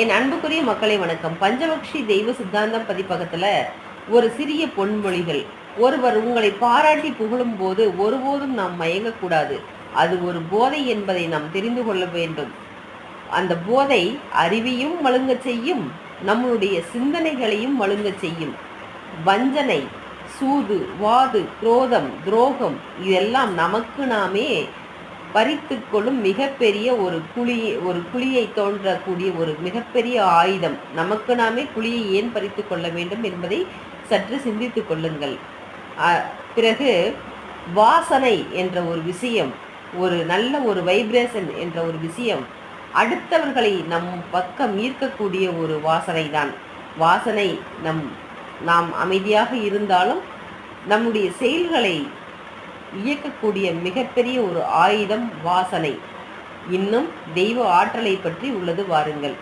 என் அன்புக்குரிய மக்களை வணக்கம். பஞ்சபக்ஷி தெய்வ சித்தாந்தம் பதிப்பகத்தில் ஒரு சிறிய பொன்மொழிகள். ஒருவர் உங்களை பாராட்டி புகழும் போது ஒருபோதும் நாம் மயங்கக்கூடாது. அது ஒரு போதை என்பதை நாம் தெரிந்து கொள்ள வேண்டும். அந்த போதை அறிவையும் மழுங்கச் செய்யும், நம்மளுடைய சிந்தனைகளையும் மழுங்கச் செய்யும். வஞ்சனை, சூது, வாது, குரோதம், துரோகம் இதெல்லாம் நமக்கு நாமே பறித்து கொள்ளும் மிகப்பெரிய ஒரு குழியை தோன்றக்கூடிய ஒரு மிகப்பெரிய ஆயுதம். நமக்கு நாமே குழியை ஏன் பறித்து கொள்ள வேண்டும் என்பதை சற்று சிந்தித்து கொள்ளுங்கள். பிறகு வாசனை என்ற ஒரு விஷயம், ஒரு நல்ல ஒரு வைப்ரேஷன் என்ற ஒரு விஷயம் அடுத்தவர்களை நம் பக்கம் ஈர்க்கக்கூடிய ஒரு வாசனை தான். வாசனை நாம் அமைதியாக இருந்தாலும் நம்முடைய செயல்களை இயக்கக்கூடிய மிகப்பெரிய ஒரு ஆயுதம் வாசனை. இன்னும் தெய்வ ஆற்றலை பற்றி உள்ளது, வாருங்கள்.